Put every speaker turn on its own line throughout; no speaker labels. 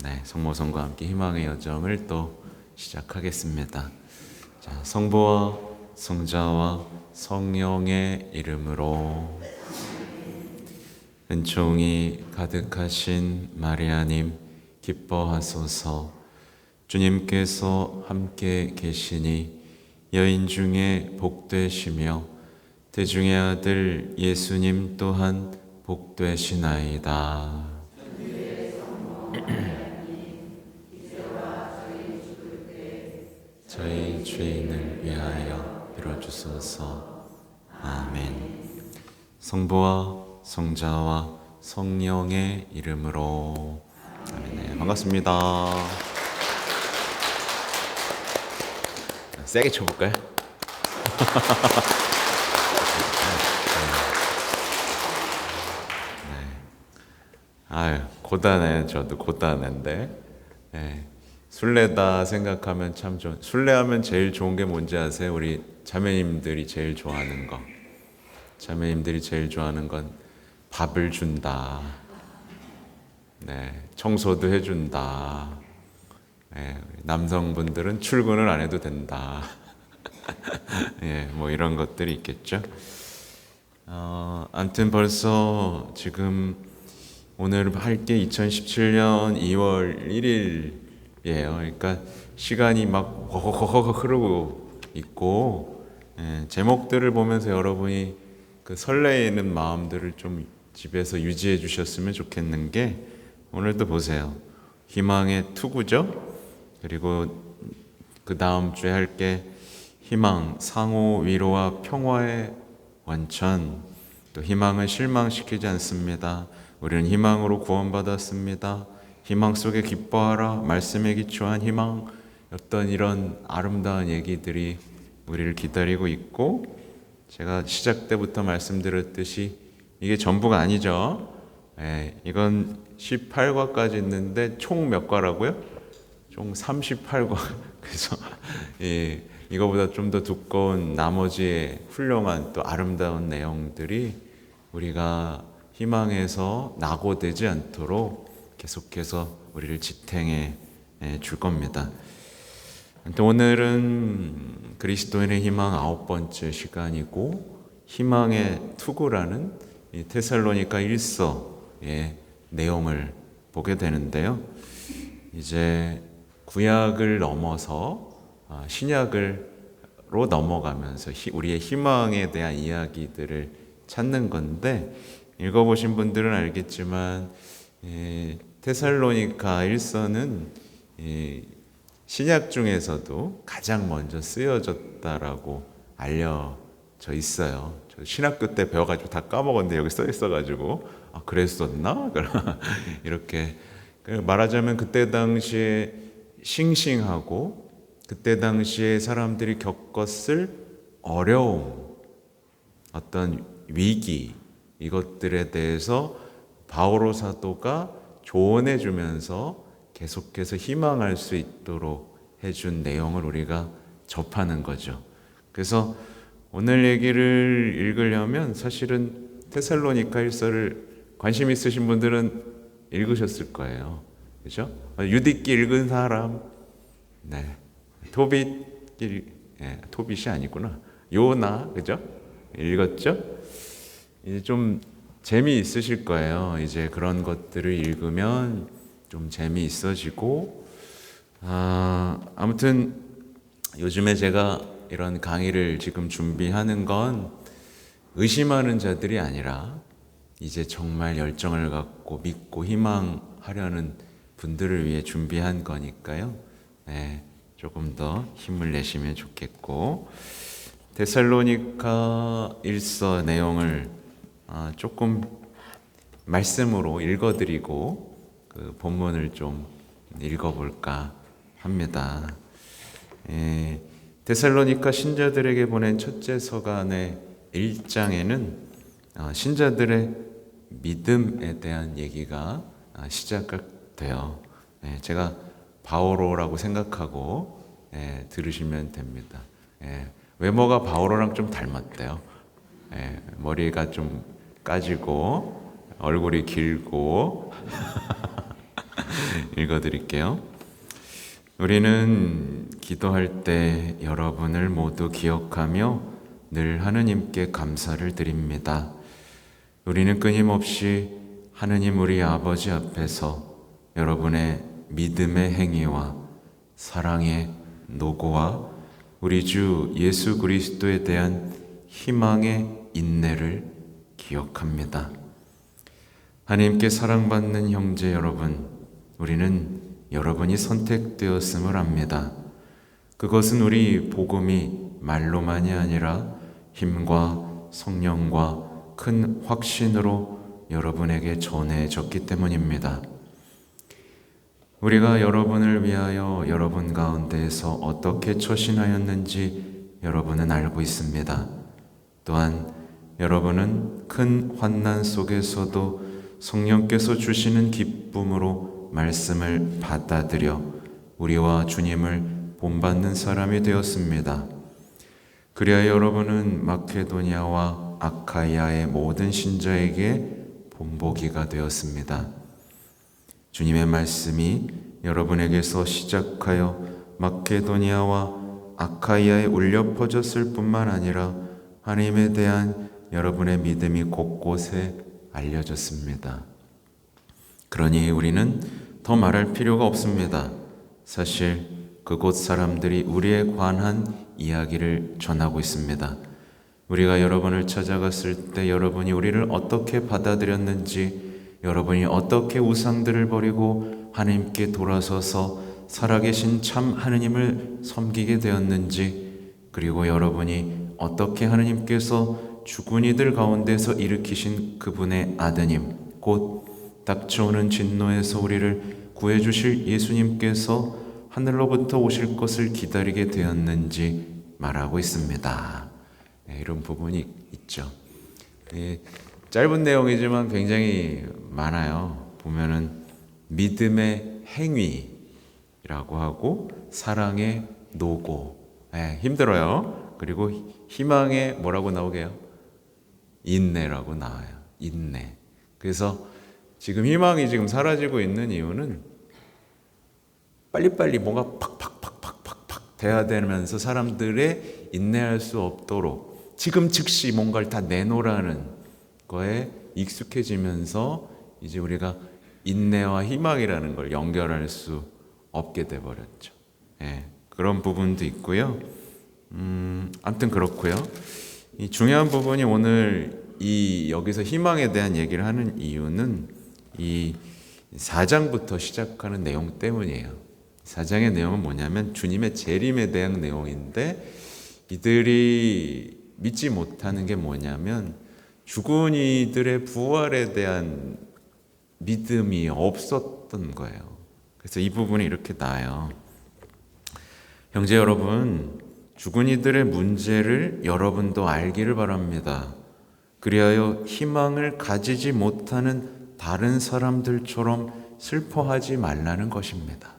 네, 성모성과 함께 희망의 여정을 또 시작하겠습니다. 자, 성부와 성자와 성령의 이름으로. 은총이 가득하신 마리아님 기뻐하소서. 주님께서 함께 계시니 여인 중에 복되시며 태중의 아들 예수님 또한 복되시나이다. 저희 죄인을 위하여 빌어주소서. 아멘. 성부와 성자와 성령의 이름으로. 아멘. 네, 반갑습니다. 세게 쳐볼까요? 아유, 고단해요. 저도 고단한데. 네. 순례다 생각하면 참 좋은. 순례하면 제일 좋은 게 뭔지 아세요? 우리 자매님들이 제일 좋아하는 거. 자매님들이 제일 좋아하는 건 밥을 준다. 네, 청소도 해준다. 네, 남성분들은 출근을 안 해도 된다. 예, 뭐 이런 것들이 있겠죠. 아무튼 벌써 지금 오늘 할 게 2017년 2월 1일이에요. 그러니까 시간이 막 허허허허 흐르고 있고, 제목들을 보면서 여러분이 그 설레이는 마음들을 좀 집에서 유지해 주셨으면 좋겠는 게, 오늘도 보세요. 희망의 투구죠. 그리고 그 다음 주에 할 게 희망, 상호 위로와 평화의 원천. 또 희망은 실망시키지 않습니다. 우리는 희망으로 구원받았습니다. 희망 속에 기뻐하라. 말씀에 기초한 희망. 어떤 이런 아름다운 얘기들이 우리를 기다리고 있고, 제가 시작 때부터 말씀드렸듯이 이게 전부가 아니죠. 이건 18과까지 있는데 총 몇 과라고요? 총 38과. 그래서 이거보다 좀 더 두꺼운 나머지의 훌륭한 또 아름다운 내용들이 우리가 희망에서 낙오되지 않도록 계속해서 우리를 지탱해 줄 겁니다. 오늘은 그리스도인의 희망 9번째 시간이고, 희망의 투구라는 이 테살로니가 1서의 내용을 보게 되는데요. 이제 구약을 넘어서 신약으로 넘어가면서 우리의 희망에 대한 이야기들을 찾는 건데, 읽어보신 분들은 알겠지만 테살로니가 1서는 신약 중에서도 가장 먼저 쓰여졌다라고 알려져 있어요. 저 신학교 때 배워가지고 다 까먹었는데 여기 써 있어가지고 그랬었나? 이렇게 말하자면 그때 당시에 싱싱하고 그때 당시에 사람들이 겪었을 어려움, 어떤 위기, 이것들에 대해서 바오로 사도가 조언해 주면서 계속해서 희망할 수 있도록 해준 내용을 우리가 접하는 거죠. 그래서 오늘 얘기를 읽으려면 사실은 테살로니가 1서를 관심 있으신 분들은 읽으셨을 거예요. 그죠? 유디기 읽은 사람, 네. 토빗이 아니구나. 요나, 그죠? 읽었죠? 이제 좀 재미있으실 거예요. 이제 그런 것들을 읽으면 좀 재미있어지고, 아무튼 요즘에 제가 이런 강의를 지금 준비하는 건 의심하는 자들이 아니라 이제 정말 열정을 갖고 믿고 희망하려는 분들을 위해 준비한 거니까요. 네, 조금 더 힘을 내시면 좋겠고, 데살로니가 1서 내용을 조금 말씀으로 읽어드리고 그 본문을 좀 읽어볼까 합니다. 데살로니가 신자들에게 보낸 첫째 서간의 1장에는 신자들의 믿음에 대한 얘기가 시작돼요. 제가 바오로라고 생각하고 들으시면 됩니다. 외모가 바오로랑 좀 닮았대요. 머리가 좀 까지고 얼굴이 길고 읽어드릴게요. 우리는 기도할 때 여러분을 모두 기억하며 늘 하느님께 감사를 드립니다. 우리는 끊임없이 하느님 우리 아버지 앞에서 여러분의 믿음의 행위와 사랑의 노고와 우리 주 예수 그리스도에 대한 희망의 인내를 기억합니다. 하나님께 사랑받는 형제 여러분, 우리는 여러분이 선택되었음을 압니다. 그것은 우리 복음이 말로만이 아니라 힘과 성령과 큰 확신으로 여러분에게 전해졌기 때문입니다. 우리가 여러분을 위하여 여러분 가운데에서 어떻게 처신하였는지 여러분은 알고 있습니다. 또한 여러분은 큰 환난 속에서도 성령께서 주시는 기쁨으로 말씀을 받아들여 우리와 주님을 본받는 사람이 되었습니다. 그리하여 여러분은 마케도니아와 아카이아의 모든 신자에게 본보기가 되었습니다. 주님의 말씀이 여러분에게서 시작하여 마케도니아와 아카이아에 울려 퍼졌을 뿐만 아니라 하나님에 대한 여러분의 믿음이 곳곳에 알려졌습니다. 그러니 우리는 더 말할 필요가 없습니다. 사실 그곳 사람들이 우리에 관한 이야기를 전하고 있습니다. 우리가 여러분을 찾아갔을 때 여러분이 우리를 어떻게 받아들였는지, 여러분이 어떻게 우상들을 버리고 하나님께 돌아서서 살아계신 참 하느님을 섬기게 되었는지, 그리고 여러분이 어떻게 하느님께서 죽은 이들 가운데서 일으키신 그분의 아드님, 곧 닥쳐오는 진노에서 우리를 구해주실 예수님께서 하늘로부터 오실 것을 기다리게 되었는지 말하고 있습니다. 이런 부분이 있죠. 짧은 내용이지만 굉장히 많아요. 보면은 믿음의 행위라고 하고 사랑의 노고, 힘들어요. 그리고 희망의 뭐라고 나오게요? 인내라고 나와요. 인내. 그래서 지금 희망이 지금 사라지고 있는 이유는 빨리빨리 뭔가 팍팍팍팍팍팍 돼야 되면서 사람들의 인내할 수 없도록 지금 즉시 뭔가를 다 내놓으라는 거에 익숙해지면서 이제 우리가 인내와 희망이라는 걸 연결할 수 없게 돼버렸죠. 그런 부분도 있고요. 아무튼 그렇고요. 이 중요한 부분이 오늘 여기서 희망에 대한 얘기를 하는 이유는 이 4장부터 시작하는 내용 때문이에요. 4장의 내용은 뭐냐면 주님의 재림에 대한 내용인데, 이들이 믿지 못하는 게 뭐냐면 죽은 이들의 부활에 대한 믿음이 없었던 거예요. 그래서 이 부분이 이렇게 나와요. 형제 여러분, 죽은 이들의 문제를 여러분도 알기를 바랍니다. 그리하여 희망을 가지지 못하는 다른 사람들처럼 슬퍼하지 말라는 것입니다.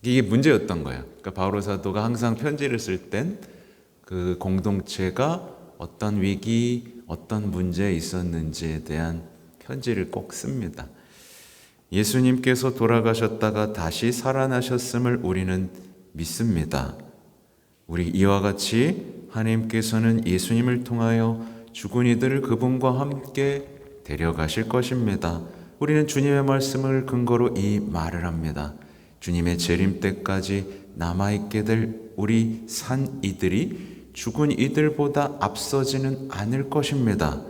이게 문제였던 거예요. 그러니까 바울 사도가 항상 편지를 쓸 땐 그 공동체가 어떤 위기, 어떤 문제에 있었는지에 대한 편지를 꼭 씁니다. 예수님께서 돌아가셨다가 다시 살아나셨음을 우리는 믿습니다. 우리 이와 같이 하나님께서는 예수님을 통하여 죽은 이들을 그분과 함께 데려가실 것입니다. 우리는 주님의 말씀을 근거로 이 말을 합니다. 주님의 재림 때까지 남아있게 될 우리 산 이들이 죽은 이들보다 앞서지는 않을 것입니다.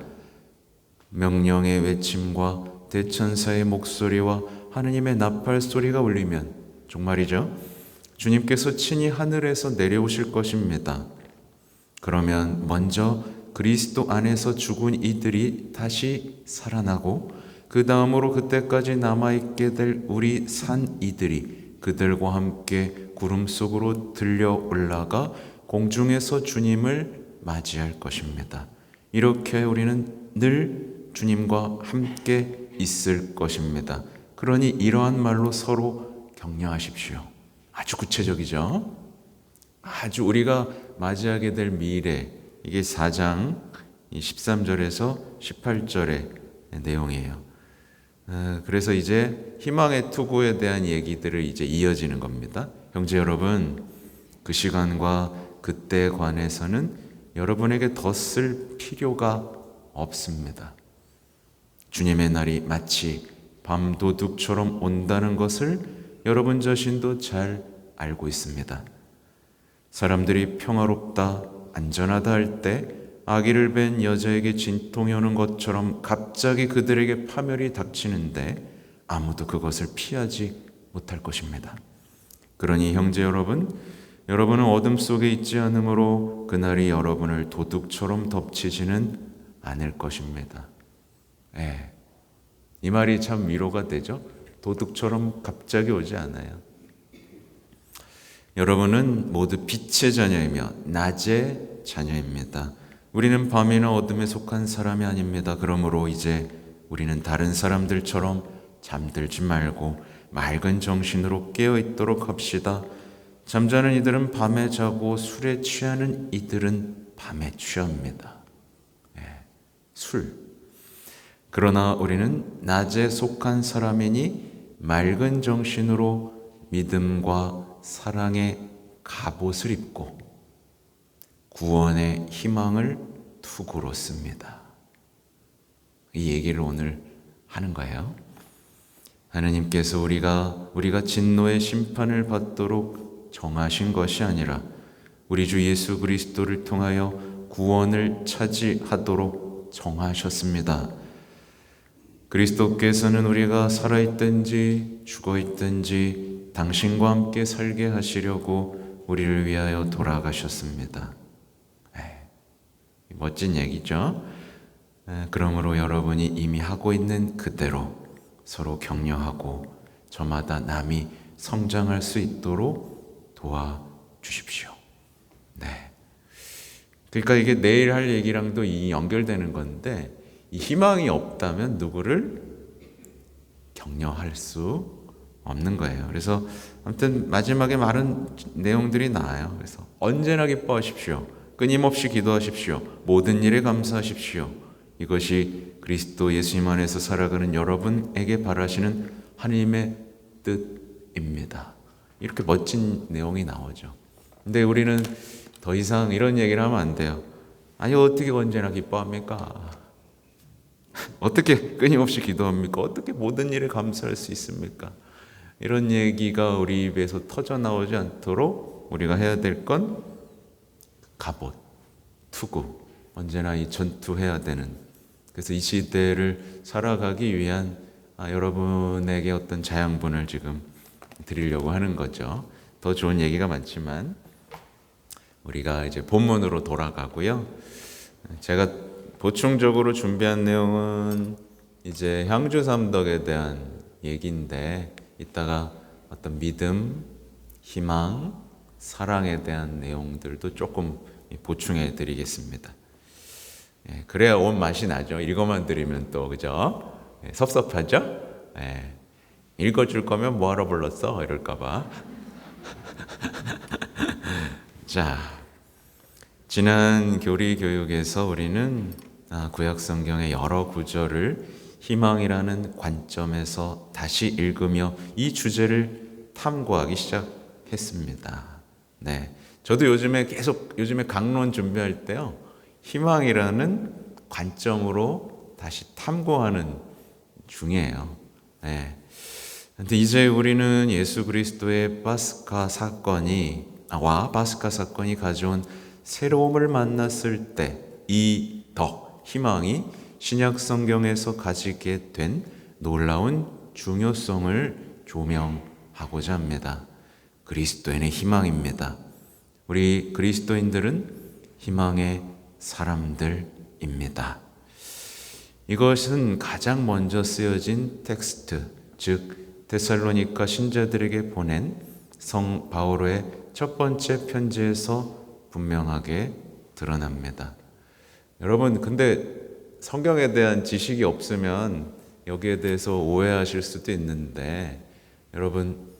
명령의 외침과 대천사의 목소리와 하느님의 나팔 소리가 울리면, 정말이죠, 주님께서 친히 하늘에서 내려오실 것입니다. 그러면 먼저 그리스도 안에서 죽은 이들이 다시 살아나고, 그 다음으로 그때까지 남아있게 될 우리 산 이들이 그들과 함께 구름 속으로 들려 올라가 공중에서 주님을 맞이할 것입니다. 이렇게 우리는 늘 주님과 함께 있을 것입니다. 그러니 이러한 말로 서로 격려하십시오. 아주 구체적이죠. 아주 우리가 맞이하게 될 미래, 이게 4장 13절에서 18절의 내용이에요. 그래서 이제 희망의 투구에 대한 얘기들을 이제 이어지는 겁니다. 형제 여러분, 그 시간과 그때에 관해서는 여러분에게 더 쓸 필요가 없습니다. 주님의 날이 마치 밤도둑처럼 온다는 것을 여러분 자신도 잘 알고 있습니다. 사람들이 평화롭다, 안전하다 할 때 아기를 뵌 여자에게 진통이 오는 것처럼 갑자기 그들에게 파멸이 닥치는데 아무도 그것을 피하지 못할 것입니다. 그러니 형제 여러분, 여러분은 어둠 속에 있지 않으므로 그날이 여러분을 도둑처럼 덮치지는 않을 것입니다. 이 말이 참 위로가 되죠. 도둑처럼 갑자기 오지 않아요. 여러분은 모두 빛의 자녀이며 낮의 자녀입니다. 우리는 밤이나 어둠에 속한 사람이 아닙니다. 그러므로 이제 우리는 다른 사람들처럼 잠들지 말고 맑은 정신으로 깨어 있도록 합시다. 잠자는 이들은 밤에 자고 술에 취하는 이들은 밤에 취합니다. 술. 그러나 우리는 낮에 속한 사람이니 맑은 정신으로 믿음과 사랑의 갑옷을 입고 구원의 희망을 투구로 씁니다. 이 얘기를 오늘 하는 거예요. 하느님께서 우리가 진노의 심판을 받도록 정하신 것이 아니라 우리 주 예수 그리스도를 통하여 구원을 차지하도록 정하셨습니다. 그리스도께서는 우리가 살아있든지 죽어있든지 당신과 함께 살게 하시려고 우리를 위하여 돌아가셨습니다. 멋진 얘기죠. 그러므로 여러분이 이미 하고 있는 그대로 서로 격려하고 저마다 남이 성장할 수 있도록 도와주십시오. 그러니까 이게 내일 할 얘기랑도 연결되는 건데, 이 희망이 없다면 누구를 격려할 수 없는 거예요. 그래서 아무튼 마지막에 말은 내용들이 나와요. 그래서 언제나 기뻐하십시오. 끊임없이 기도하십시오. 모든 일에 감사하십시오. 이것이 그리스도 예수님 안에서 살아가는 여러분에게 바라시는 하나님의 뜻입니다. 이렇게 멋진 내용이 나오죠. 근데 우리는 더 이상 이런 얘기를 하면 안 돼요. 아니, 어떻게 언제나 기뻐합니까? 어떻게 끊임없이 기도합니까? 어떻게 모든 일에 감사할 수 있습니까? 이런 얘기가 우리 입에서 터져 나오지 않도록 우리가 해야 될 건 갑옷, 투구, 언제나 이 전투해야 되는, 그래서 이 시대를 살아가기 위한 여러분에게 어떤 자양분을 지금 드리려고 하는 거죠. 더 좋은 얘기가 많지만 우리가 이제 본문으로 돌아가고요. 제가 보충적으로 준비한 내용은 이제 향주 삼덕에 대한 얘기인데, 이따가 어떤 믿음, 희망, 사랑에 대한 내용들도 조금 보충해 드리겠습니다. 그래야 온 맛이 나죠. 이것만 드리면 또, 그죠? 섭섭하죠? 읽어줄 거면 뭐하러 불렀어? 이럴까봐. 자, 지난 교리 교육에서 우리는 구약 성경의 여러 구절을 희망이라는 관점에서 다시 읽으며 이 주제를 탐구하기 시작했습니다. 저도 요즘에 강론 준비할 때요, 희망이라는 관점으로 다시 탐구하는 중이에요. 근데 이제 우리는 예수 그리스도의 파스카 사건이 가져온 새로움을 만났을 때 이 희망이 신약 성경에서 가지게 된 놀라운 중요성을 조명하고자 합니다. 그리스도인의 희망입니다. 우리 그리스도인들은 희망의 사람들입니다. 이것은 가장 먼저 쓰여진 텍스트, 즉 데살로니가 신자들에게 보낸 성 바오로의 첫 번째 편지에서 분명하게 드러납니다. 여러분, 근데 성경에 대한 지식이 없으면 여기에 대해서 오해하실 수도 있는데, 여러분,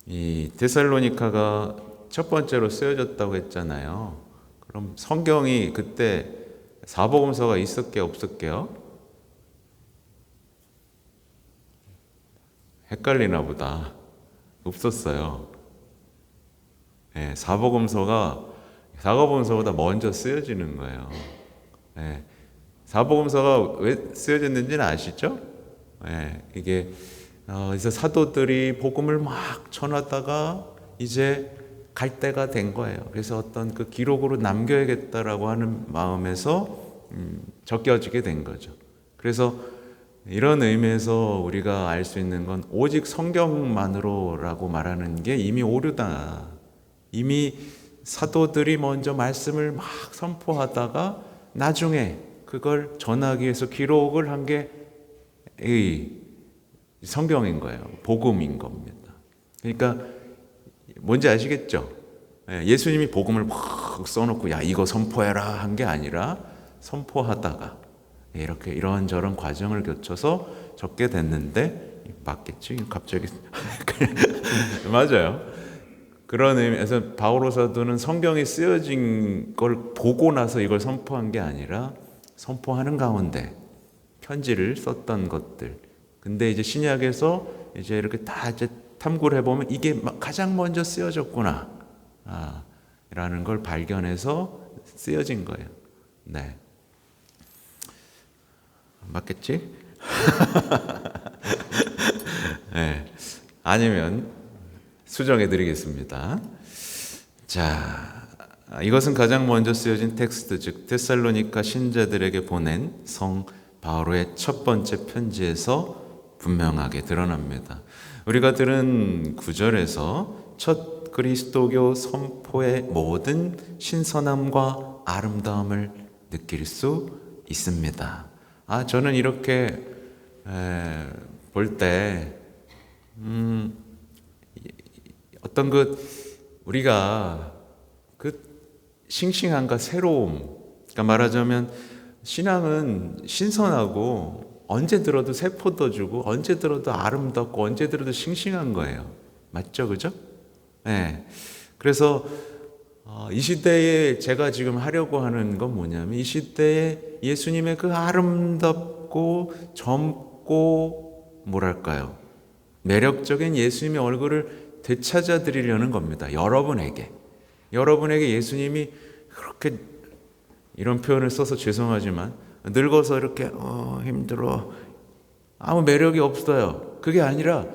이 데살로니가가 첫 번째로 쓰여졌다고 했잖아요. 그럼 성경이 그때 사복음서가 있었게요, 없었게요? 헷갈리나 보다. 없었어요. 예, 사복음서보다 먼저 쓰여지는 거예요. 예, 사복음서가 왜 쓰여졌는지는 아시죠? 예, 이게 그래서 사도들이 복음을 막 전하다가 이제 갈 때가 된 거예요. 그래서 어떤 그 기록으로 남겨야겠다라고 하는 마음에서 적혀지게 된 거죠. 그래서 이런 의미에서 우리가 알 수 있는 건 오직 성경만으로라고 말하는 게 이미 오류다. 이미 사도들이 먼저 말씀을 막 선포하다가 나중에 그걸 전하기 위해서 기록을 한 게 성경인 거예요. 복음인 겁니다. 그러니까 뭔지 아시겠죠? 예수님이 복음을 막 써놓고 야 이거 선포해라 한 게 아니라 선포하다가 이렇게 이런저런 과정을 거쳐서 적게 됐는데 맞겠지? 갑자기 맞아요. 그런 의미에서 바오로 사도는 성경이 쓰여진 걸 보고 나서 이걸 선포한 게 아니라 선포하는 가운데 편지를 썼던 것들. 근데 이제 신약에서 이제 이렇게 다 이제 탐구를 해보면 이게 가장 먼저 쓰여졌구나 라는 걸 발견해서 쓰여진 거예요. 네. 맞겠지? 네. 아니면 수정해 드리겠습니다. 자, 이것은 가장 먼저 쓰여진 텍스트, 즉 데살로니가 신자들에게 보낸 성 바오로의 첫 번째 편지에서 분명하게 드러납니다. 우리가 들은 구절에서 첫 그리스도교 선포의 모든 신선함과 아름다움을 느낄 수 있습니다. 저는 이렇게 볼 때 어떤 우리가 싱싱함과 새로움, 그러니까 말하자면 신앙은 신선하고 언제 들어도 세포 돋주고 언제 들어도 아름답고 언제 들어도 싱싱한 거예요. 맞죠, 그죠? 네. 그래서 이 시대에 제가 지금 하려고 하는 건 뭐냐면 이 시대에 예수님의 그 아름답고 젊고 뭐랄까요? 매력적인 예수님의 얼굴을 되찾아 드리려는 겁니다. 여러분에게 예수님이 그렇게 이런 표현을 써서 죄송하지만 늙어서 이렇게 힘들어 아무 매력이 없어요. 그게 아니라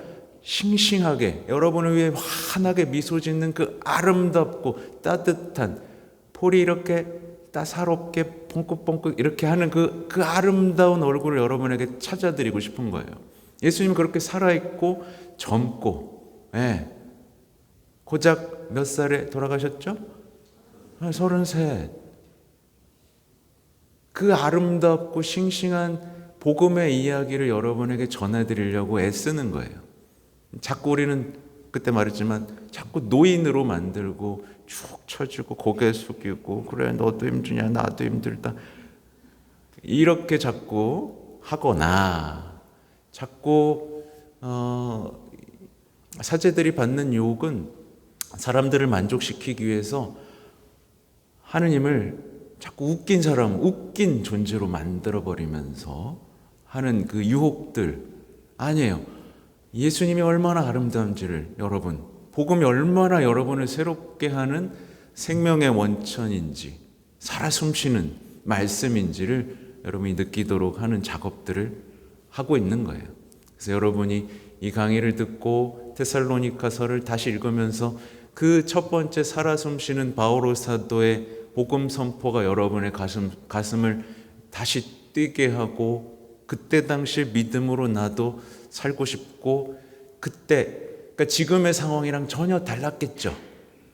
싱싱하게 여러분을 위해 환하게 미소 짓는 그 아름답고 따뜻한 볼이 이렇게 따사롭게 뽕긋뽕긋 이렇게 하는 그 아름다운 얼굴을 여러분에게 찾아드리고 싶은 거예요. 예수님은 그렇게 살아있고 젊고 고작 몇 살에 돌아가셨죠? 33. 그 아름답고 싱싱한 복음의 이야기를 여러분에게 전해드리려고 애쓰는 거예요. 자꾸 우리는 그때 말했지만 자꾸 노인으로 만들고 쭉 쳐주고 고개 숙이고 그래 너도 힘드냐 나도 힘들다 이렇게 자꾸 하거나 자꾸 사제들이 받는 유혹은 사람들을 만족시키기 위해서 하느님을 자꾸 웃긴 존재로 만들어버리면서 하는 그 유혹들 아니에요. 예수님이 얼마나 아름다운지를 여러분, 복음이 얼마나 여러분을 새롭게 하는 생명의 원천인지 살아 숨쉬는 말씀인지를 여러분이 느끼도록 하는 작업들을 하고 있는 거예요. 그래서 여러분이 이 강의를 듣고 데살로니가서를 다시 읽으면서 그 첫 번째 살아 숨쉬는 바오로 사도의 복음 선포가 여러분의 가슴을 다시 뛰게 하고 그때 당시 믿음으로 나도 살고 싶고 그러니까 지금의 상황이랑 전혀 달랐겠죠.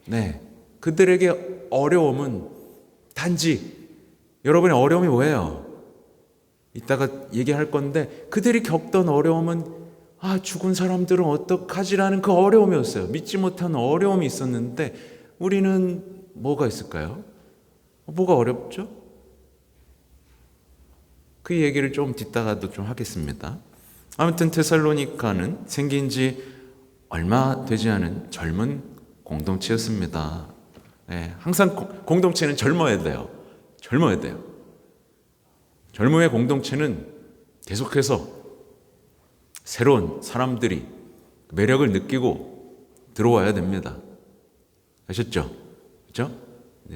네, 그들에게 어려움은 단지 여러분의 어려움이 뭐예요? 이따가 얘기할 건데 그들이 겪던 어려움은 죽은 사람들은 어떡하지라는 그 어려움이었어요. 믿지 못하는 어려움이 있었는데 우리는 뭐가 있을까요? 뭐가 어렵죠? 그 얘기를 좀 뒷다가도 좀 하겠습니다. 아무튼 데살로니가는 생긴 지 얼마 되지 않은 젊은 공동체였습니다. 항상 공동체는 젊어야 돼요. 젊음의 공동체는 계속해서 새로운 사람들이 매력을 느끼고 들어와야 됩니다. 아셨죠? 그죠?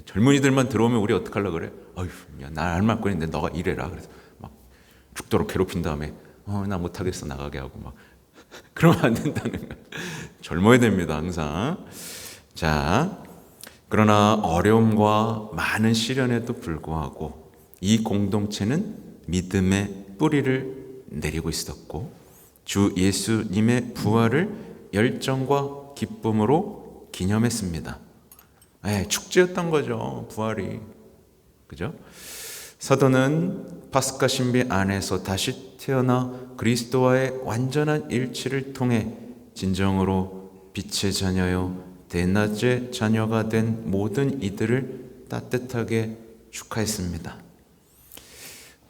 젊은이들만 들어오면 우리 어떡하려고 그래? 어휴, 야, 나 알맞고 있는데 너가 이래라. 그래서 막 죽도록 괴롭힌 다음에 나 못하겠어 나가게 하고 막 그러면 안 된다는 거야. 젊어야 됩니다, 항상. 자, 그러나 어려움과 많은 시련에도 불구하고 이 공동체는 믿음의 뿌리를 내리고 있었고 주 예수님의 부활을 열정과 기쁨으로 기념했습니다. 축제였던 거죠, 부활이. 그죠? 사도는 파스카 신비 안에서 다시 태어나 그리스도와의 완전한 일치를 통해 진정으로 빛의 자녀요 대낮의 자녀가 된 모든 이들을 따뜻하게 축하했습니다.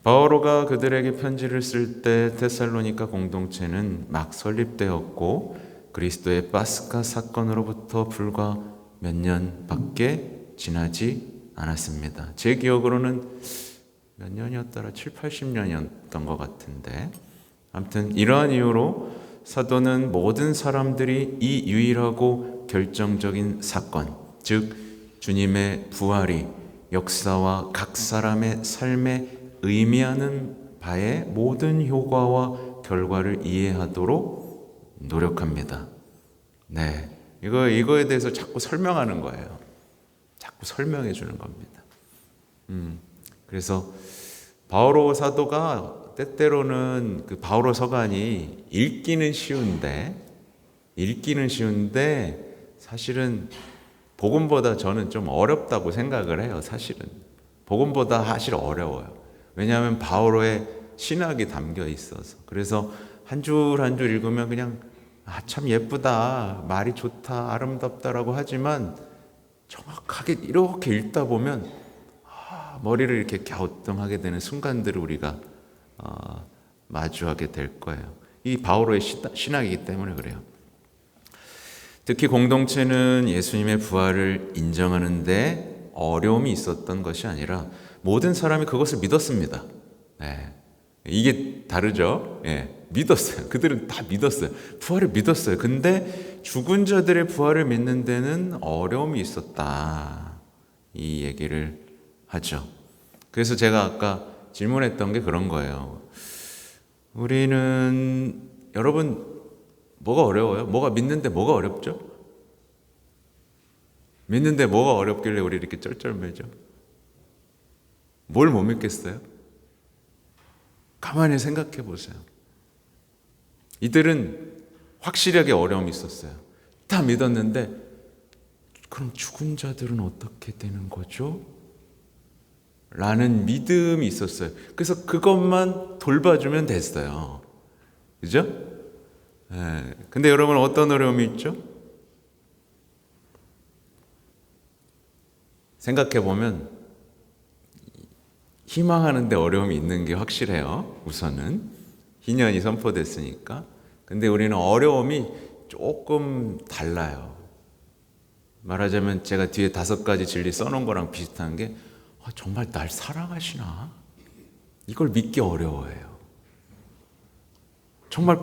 바오로가 그들에게 편지를 쓸 때 데살로니가 공동체는 막 설립되었고 그리스도의 파스카 사건으로부터 불과 몇 년밖에 지나지 않았습니다. 제 기억으로는 몇 년이었더라? 7, 80년이었던 것 같은데 아무튼 이러한 이유로 사도는 모든 사람들이 이 유일하고 결정적인 사건, 즉 주님의 부활이 역사와 각 사람의 삶에 의미하는 바의 모든 효과와 결과를 이해하도록 노력합니다. 네, 이거에 대해서 자꾸 설명하는 거예요. 자꾸 설명해 주는 겁니다. 그래서 바오로 사도가 때때로는 그 바오로 서간이 읽기는 쉬운데 사실은 복음보다 저는 좀 어렵다고 생각을 해요. 사실은 복음보다 사실 어려워요. 왜냐하면 바오로의 신학이 담겨 있어서. 그래서 한 줄 한 줄 읽으면 그냥 참 예쁘다, 말이 좋다, 아름답다라고 하지만 정확하게 이렇게 읽다 보면 머리를 이렇게 갸우뚱하게 되는 순간들을 우리가 마주하게 될 거예요. 이 바오로의 신학이기 때문에 그래요. 특히 공동체는 예수님의 부활을 인정하는데 어려움이 있었던 것이 아니라 모든 사람이 그것을 믿었습니다. 네. 이게 다르죠. 믿었어요. 그들은 다 믿었어요. 부활을 믿었어요. 근데 죽은 자들의 부활을 믿는 데는 어려움이 있었다. 이 얘기를 하죠. 그래서 제가 아까 질문했던 게 그런 거예요. 우리는 여러분 뭐가 어려워요? 뭐가 믿는데 뭐가 어렵죠? 믿는데 뭐가 어렵길래 우리 이렇게 쩔쩔매죠? 뭘 못 믿겠어요? 가만히 생각해 보세요. 이들은 확실하게 어려움이 있었어요. 다 믿었는데 그럼 죽은 자들은 어떻게 되는 거죠? 라는 믿음이 있었어요. 그래서 그것만 돌봐주면 됐어요. 그죠? 근데 여러분 어떤 어려움이 있죠? 생각해 보면 희망하는데 어려움이 있는 게 확실해요. 우선은 희년이 선포됐으니까. 근데 우리는 어려움이 조금 달라요. 말하자면 제가 뒤에 5가지 진리 써놓은 거랑 비슷한 게 정말 날 사랑하시나? 이걸 믿기 어려워해요. 정말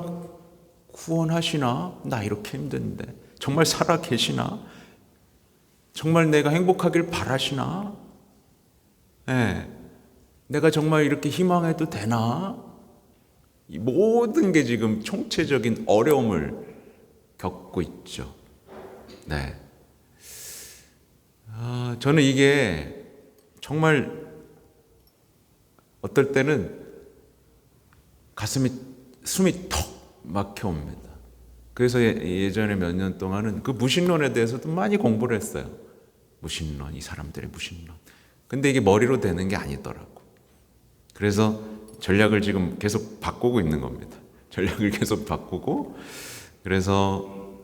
구원하시나? 나 이렇게 힘든데. 정말 살아 계시나? 정말 내가 행복하길 바라시나? 내가 정말 이렇게 희망해도 되나? 이 모든 게 지금 총체적인 어려움을 겪고 있죠. 네. 저는 이게 정말 어떨 때는 숨이 턱 막혀 옵니다. 그래서 예전에 몇 년 동안은 그 무신론에 대해서도 많이 공부를 했어요. 무신론, 이 사람들의 무신론. 근데 이게 머리로 되는 게 아니더라고. 그래서 전략을 지금 계속 바꾸고 있는 겁니다. 전략을 계속 바꾸고, 그래서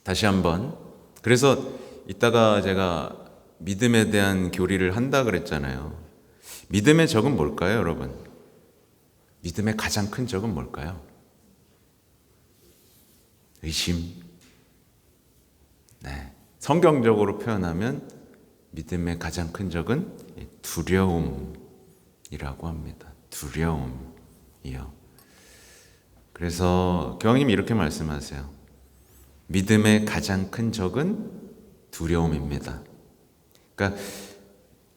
다시 한번, 그래서 이따가 제가 믿음에 대한 교리를 한다 그랬잖아요. 믿음의 적은 뭘까요, 여러분? 믿음의 가장 큰 적은 뭘까요? 의심. 네. 성경적으로 표현하면 믿음의 가장 큰 적은 두려움이라고 합니다. 두려움이요. 그래서 교황님이 이렇게 말씀하세요. 믿음의 가장 큰 적은 두려움입니다. 그러니까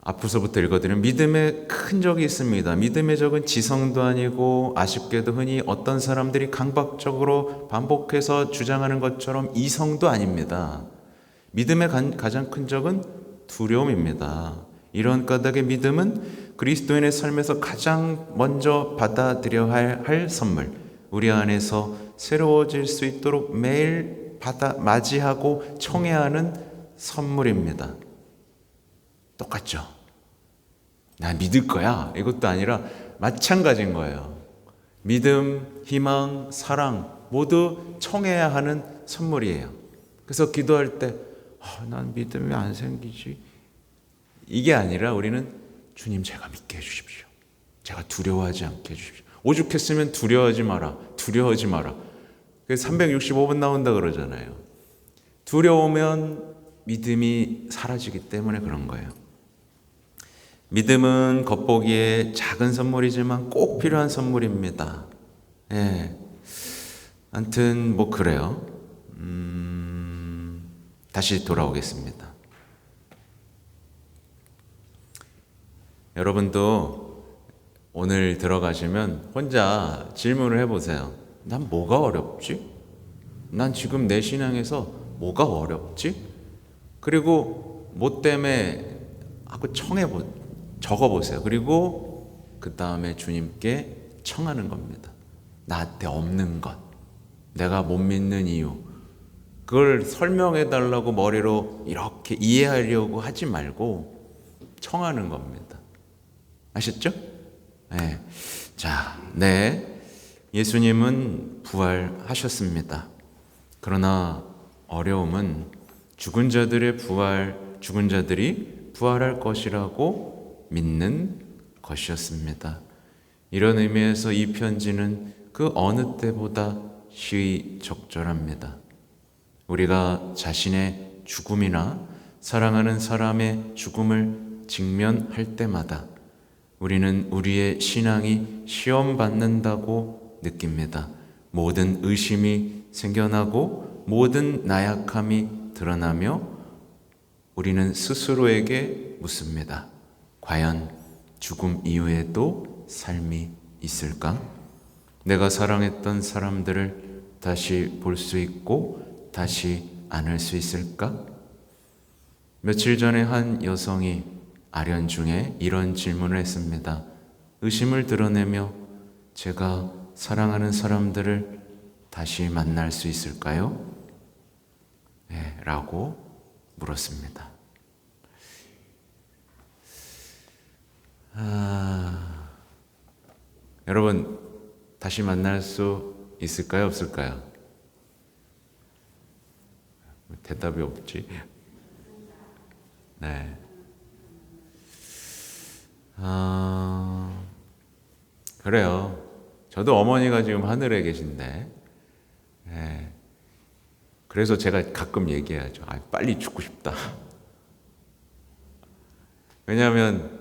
앞서부터 읽어드린 믿음의 큰 적이 있습니다. 믿음의 적은 지성도 아니고 아쉽게도 흔히 어떤 사람들이 강박적으로 반복해서 주장하는 것처럼 이성도 아닙니다. 믿음의 가장 큰 적은 두려움입니다. 이런 까닭의 믿음은 그리스도인의 삶에서 가장 먼저 받아들여야 할 선물, 우리 안에서 새로워질 수 있도록 매일 맞이하고 청해하는 선물입니다. 똑같죠? 나 믿을 거야. 이것도 아니라 마찬가지인 거예요. 믿음, 희망, 사랑 모두 청해야 하는 선물이에요. 그래서 기도할 때 난 믿음이 안 생기지. 이게 아니라 우리는 주님 제가 믿게 해주십시오. 제가 두려워하지 않게 해주십시오. 오죽했으면 두려워하지 마라. 두려워하지 마라. 365번 나온다 그러잖아요. 두려우면 믿음이 사라지기 때문에 그런 거예요. 믿음은 겉보기에 작은 선물이지만 꼭 필요한 선물입니다. 예. 아무튼 그래요. 다시 돌아오겠습니다. 여러분도 오늘 들어가시면 혼자 질문을 해보세요. 난 뭐가 어렵지? 난 지금 내 신앙에서 뭐가 어렵지? 그리고 뭐 때문에 하고 적어보세요. 그리고 그 다음에 주님께 청하는 겁니다. 나한테 없는 것, 내가 못 믿는 이유, 그걸 설명해 달라고 머리로 이렇게 이해하려고 하지 말고 청하는 겁니다. 아셨죠? 네. 자, 예수님은 부활하셨습니다. 그러나 어려움은 죽은 자들이 부활할 것이라고 믿는 것이었습니다. 이런 의미에서 이 편지는 그 어느 때보다 시의적절합니다. 우리가 자신의 죽음이나 사랑하는 사람의 죽음을 직면할 때마다 우리는 우리의 신앙이 시험받는다고 느낍니다. 모든 의심이 생겨나고 모든 나약함이 드러나며 우리는 스스로에게 묻습니다. 과연 죽음 이후에도 삶이 있을까? 내가 사랑했던 사람들을 다시 볼 수 있고 다시 안을 수 있을까? 며칠 전에 한 여성이 아련 중에 이런 질문을 했습니다. 의심을 드러내며 제가 사랑하는 사람들을 다시 만날 수 있을까요? 네, 라고 물었습니다. 여러분, 다시 만날 수 있을까요? 없을까요? 대답이 없지? 네. 그래요. 저도 어머니가 지금 하늘에 계신데, 네. 그래서 제가 가끔 얘기하죠. 빨리 죽고 싶다. 왜냐하면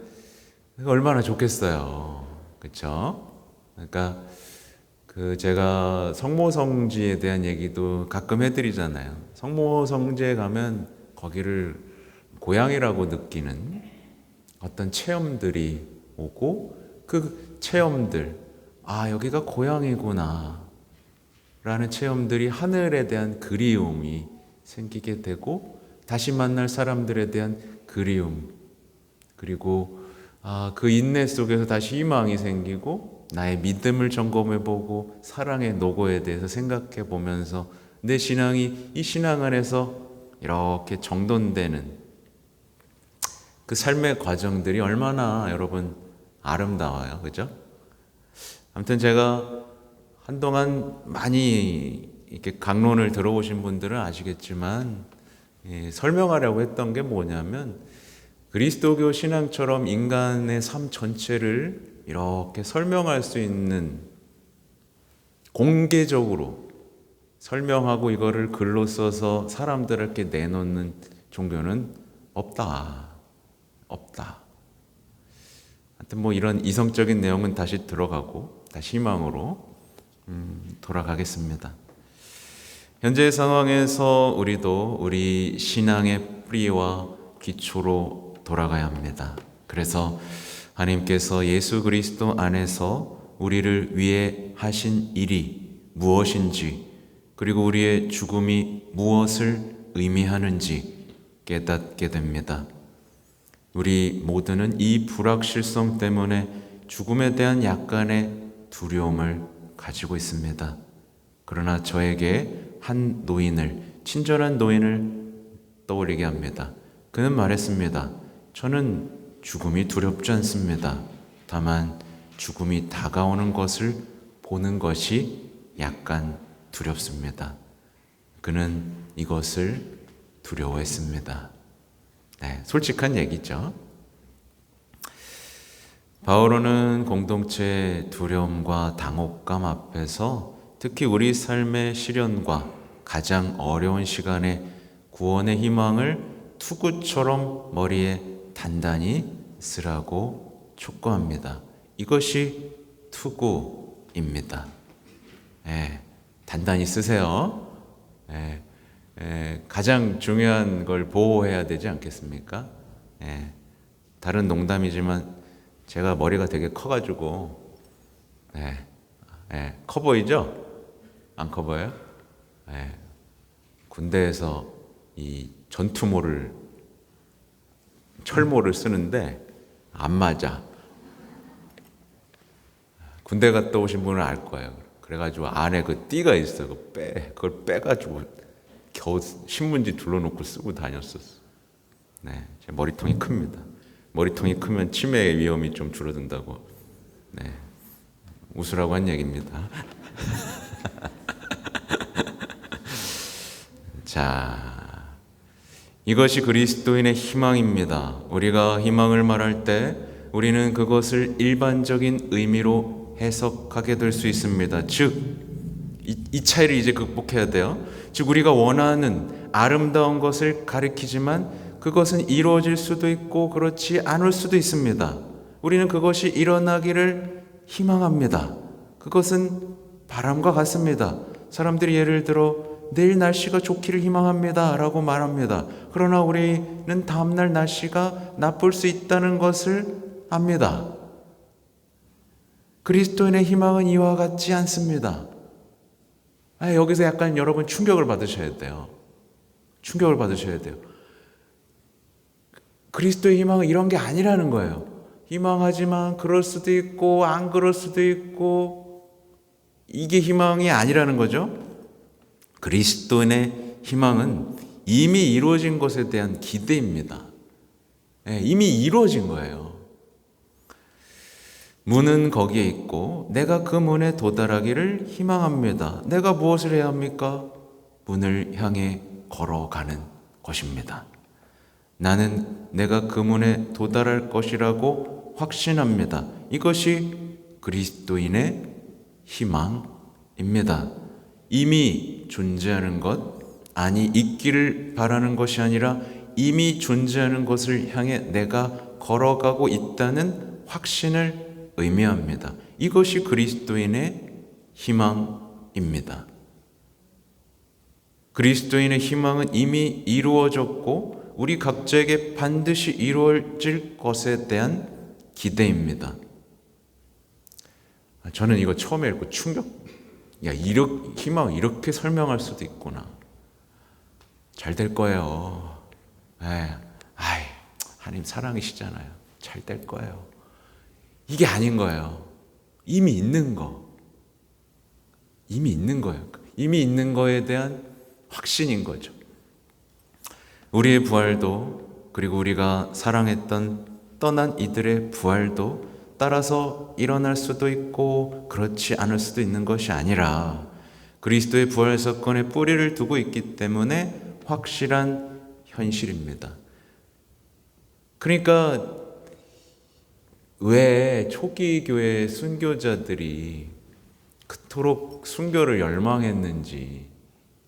얼마나 좋겠어요. 그렇죠? 그러니까 제가 성모성지에 대한 얘기도 가끔 해드리잖아요. 성모성지에 가면 거기를 고향이라고 느끼는 어떤 체험들이 오고 그 체험들, 여기가 고향이구나 라는 체험들이 하늘에 대한 그리움이 생기게 되고 다시 만날 사람들에 대한 그리움, 그리고 그 인내 속에서 다시 희망이 생기고 나의 믿음을 점검해보고 사랑의 노고에 대해서 생각해보면서 내 신앙이 이 신앙 안에서 이렇게 정돈되는 그 삶의 과정들이 얼마나 여러분 아름다워요. 그죠? 아무튼 제가 한동안 많이 이렇게 강론을 들어오신 분들은 아시겠지만 설명하려고 했던 게 뭐냐면 그리스도교 신앙처럼 인간의 삶 전체를 이렇게 설명할 수 있는 공개적으로 설명하고 이거를 글로 써서 사람들에게 내놓는 종교는 없다. 하여튼 이런 이성적인 내용은 다시 들어가고 다시 희망으로 돌아가겠습니다. 현재 상황에서 우리도 우리 신앙의 뿌리와 기초로 돌아가야 합니다. 그래서 하나님께서 예수 그리스도 안에서 우리를 위해 하신 일이 무엇인지, 그리고 우리의 죽음이 무엇을 의미하는지 깨닫게 됩니다. 우리 모두는 이 불확실성 때문에 죽음에 대한 약간의 두려움을 가지고 있습니다. 그러나 저에게 한 노인을, 친절한 노인을 떠올리게 합니다. 그는 말했습니다. 저는 죽음이 두렵지 않습니다. 다만 죽음이 다가오는 것을 보는 것이 약간 두렵습니다. 그는 이것을 두려워했습니다. 네, 솔직한 얘기죠. 바오로는 공동체의 두려움과 당혹감 앞에서 특히 우리 삶의 시련과 가장 어려운 시간에 구원의 희망을 투구처럼 머리에 단단히 쓰라고 촉구합니다. 이것이 투구입니다. 단단히 쓰세요. 가장 중요한 걸 보호해야 되지 않겠습니까? 다른 농담이지만 제가 머리가 되게 커가지고 커 보이죠? 안 커 보여요? 군대에서 이 전투모를, 철모를 쓰는데 안 맞아. 군대 갔다 오신 분은 알 거예요. 그래가지고 안에 그 띠가 있어요. 그걸 빼가지고 겨우 신문지 둘러놓고 쓰고 다녔었어. 제 머리통이 큽니다. 머리통이 크면 치매 위험이 좀 줄어든다고. 웃으라고 한 얘기입니다. 자, 이것이 그리스도인의 희망입니다. 우리가 희망을 말할 때 우리는 그것을 일반적인 의미로 해석하게 될 수 있습니다. 즉, 이 차이를 이제 극복해야 돼요. 즉, 우리가 원하는 아름다운 것을 가리키지만 그것은 이루어질 수도 있고 그렇지 않을 수도 있습니다. 우리는 그것이 일어나기를 희망합니다. 그것은 바람과 같습니다. 사람들이 예를 들어 내일 날씨가 좋기를 희망합니다 라고 말합니다. 그러나 우리는 다음날 날씨가 나쁠 수 있다는 것을 압니다. 그리스도인의 희망은 이와 같지 않습니다. 여기서 약간 여러분 충격을 받으셔야 돼요. 충격을 받으셔야 돼요. 그리스도의 희망은 이런 게 아니라는 거예요. 희망하지만 그럴 수도 있고 안 그럴 수도 있고, 이게 희망이 아니라는 거죠. 그리스도인의 희망은 이미 이루어진 것에 대한 기대입니다. 이미 이루어진 거예요. 문은 거기에 있고 내가 그 문에 도달하기를 희망합니다. 내가 무엇을 해야 합니까? 문을 향해 걸어가는 것입니다. 나는 내가 그 문에 도달할 것이라고 확신합니다. 이것이 그리스도인의 희망입니다. 이미 존재하는 것, 아니 있기를 바라는 것이 아니라 이미 존재하는 것을 향해 내가 걸어가고 있다는 확신을 의미합니다. 이것이 그리스도인의 희망입니다. 그리스도인의 희망은 이미 이루어졌고 우리 각자에게 반드시 이루어질 것에 대한 기대입니다. 저는 이거 처음에 읽고 충격, 희망 이렇게 설명할 수도 있구나. 잘 될 거예요. 하나님 사랑이시잖아요. 잘 될 거예요. 이게 아닌 거예요. 이미 있는 거. 이미 있는 거예요. 이미 있는 거에 대한 확신인 거죠. 우리의 부활도, 그리고 우리가 사랑했던 떠난 이들의 부활도 따라서 일어날 수도 있고 그렇지 않을 수도 있는 것이 아니라 그리스도의 부활 사건에 뿌리를 두고 있기 때문에 확실한 현실입니다. 그러니까 왜 초기 교회 순교자들이 그토록 순교를 열망했는지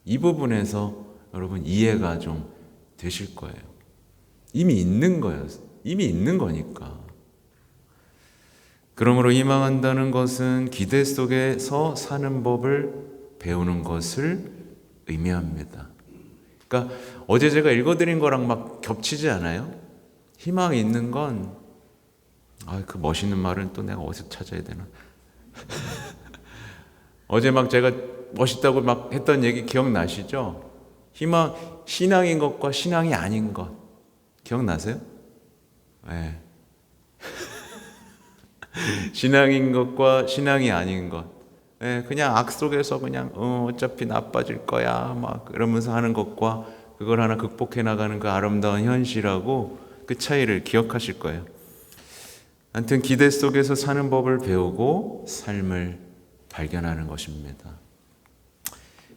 이 부분에서 여러분 이해가 좀 되실 거예요. 이미 있는 거예요. 이미 있는 거니까. 그러므로 희망한다는 것은 기대 속에서 사는 법을 배우는 것을 의미합니다. 그러니까 어제 제가 읽어드린 거랑 막 겹치지 않아요? 희망이 있는 건, 그 멋있는 말은 또 내가 어디서 찾아야 되나? 어제 막 제가 멋있다고 막 했던 얘기 기억나시죠? 신앙인 것과 신앙이 아닌 것. 기억나세요? 네. 신앙인 것과 신앙이 아닌 것. 네, 그냥 악 속에서 그냥 어차피 나빠질 거야 막 이러면서 하는 것과 그걸 하나 극복해 나가는 그 아름다운 현실하고 그 차이를 기억하실 거예요. 하여튼 기대 속에서 사는 법을 배우고 삶을 발견하는 것입니다.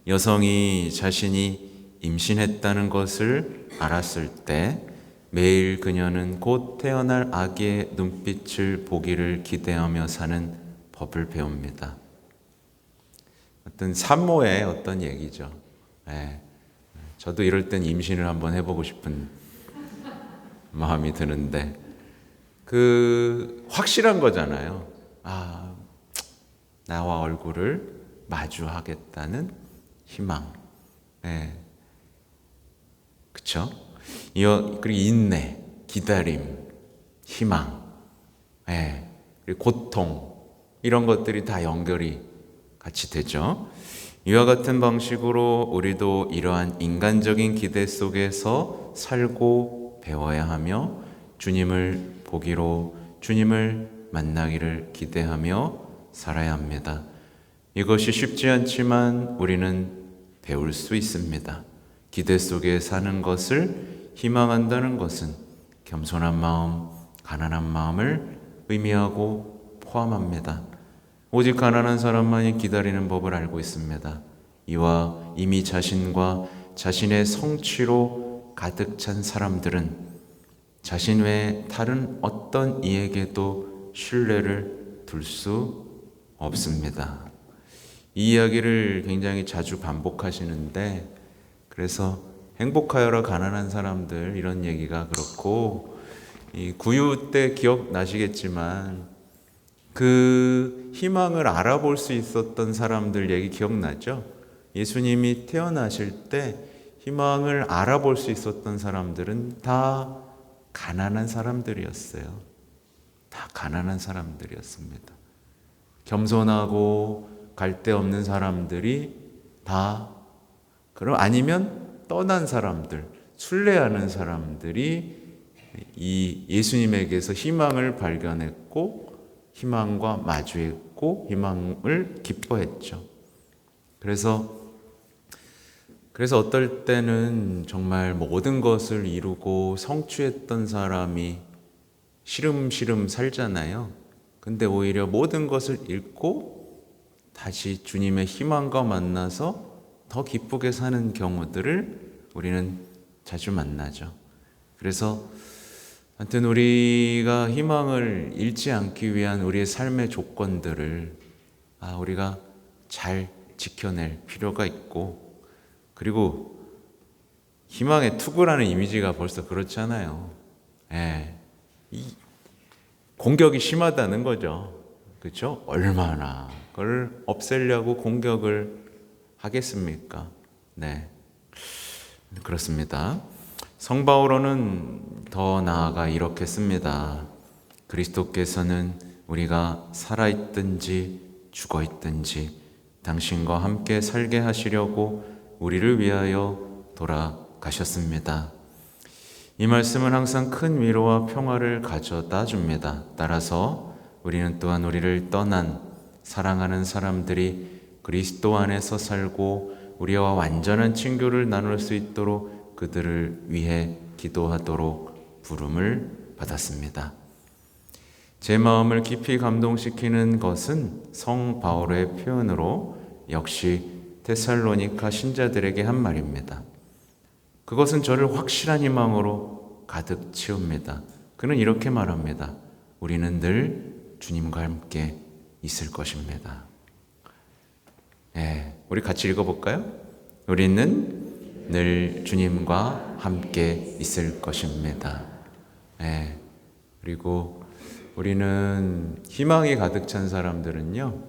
여성이 자신이 임신했다는 것을 알았을 때 매일 그녀는 곧 태어날 아기의 눈빛을 보기를 기대하며 사는 법을 배웁니다. 어떤 산모의 어떤 얘기죠. 네. 저도 이럴 땐 임신을 한번 해보고 싶은 마음이 드는데 확실한 거잖아요. 나와 얼굴을 마주하겠다는 희망. 네. 그쵸? 그리고 인내, 기다림, 희망, 그리고 고통, 이런 것들이 다 연결이 같이 되죠. 이와 같은 방식으로 우리도 이러한 인간적인 기대 속에서 살고 배워야 하며 주님을 보기로 주님을 만나기를 기대하며 살아야 합니다. 이것이 쉽지 않지만 우리는 배울 수 있습니다. 기대 속에 사는 것을 희망한다는 것은 겸손한 마음, 가난한 마음을 의미하고 포함합니다. 오직 가난한 사람만이 기다리는 법을 알고 있습니다. 이와 이미 자신과 자신의 성취로 가득 찬 사람들은 자신 외에 다른 어떤 이에게도 신뢰를 둘 수 없습니다. 이 이야기를 굉장히 자주 반복하시는데, 그래서 행복하여라 가난한 사람들, 이런 얘기가 그렇고, 이 구유 때 기억나시겠지만 그 희망을 알아볼 수 있었던 사람들 얘기 기억나죠? 예수님이 태어나실 때 희망을 알아볼 수 있었던 사람들은 다 가난한 사람들이었어요. 다 가난한 사람들이었습니다. 겸손하고 갈데 없는 사람들이 다, 그럼 아니면 떠난 사람들, 순례하는 사람들이 이 예수님에게서 희망을 발견했고 희망과 마주했고 희망을 기뻐했죠. 그래서 어떨 때는 정말 모든 것을 이루고 성취했던 사람이 시름시름 살잖아요. 근데 오히려 모든 것을 잃고 다시 주님의 희망과 만나서 더 기쁘게 사는 경우들을 우리는 자주 만나죠. 그래서 하여튼 우리가 희망을 잃지 않기 위한 우리의 삶의 조건들을 우리가 잘 지켜낼 필요가 있고, 그리고 희망의 투구라는 이미지가 벌써 그렇잖아요. 이 공격이 심하다는 거죠. 그렇죠? 얼마나 그걸 없애려고 공격을 하겠습니까? 네, 그렇습니다. 성 바오로는 더 나아가 이렇게 씁니다. 그리스도께서는 우리가 살아있든지 죽어있든지 당신과 함께 살게 하시려고 우리를 위하여 돌아가셨습니다. 이 말씀은 항상 큰 위로와 평화를 가져다 줍니다. 따라서 우리는 또한 우리를 떠난 사랑하는 사람들이 그리스도 안에서 살고 우리와 완전한 친교를 나눌 수 있도록 그들을 위해 기도하도록 부름을 받았습니다. 제 마음을 깊이 감동시키는 것은 성 바울의 표현으로 역시 데살로니가 신자들에게 한 말입니다. 그것은 저를 확실한 희망으로 가득 채웁니다. 그는 이렇게 말합니다. 우리는 늘 주님과 함께 있을 것입니다. 우리 같이 읽어볼까요? 우리는 늘 주님과 함께 있을 것입니다. 그리고 우리는 희망이 가득 찬 사람들은요,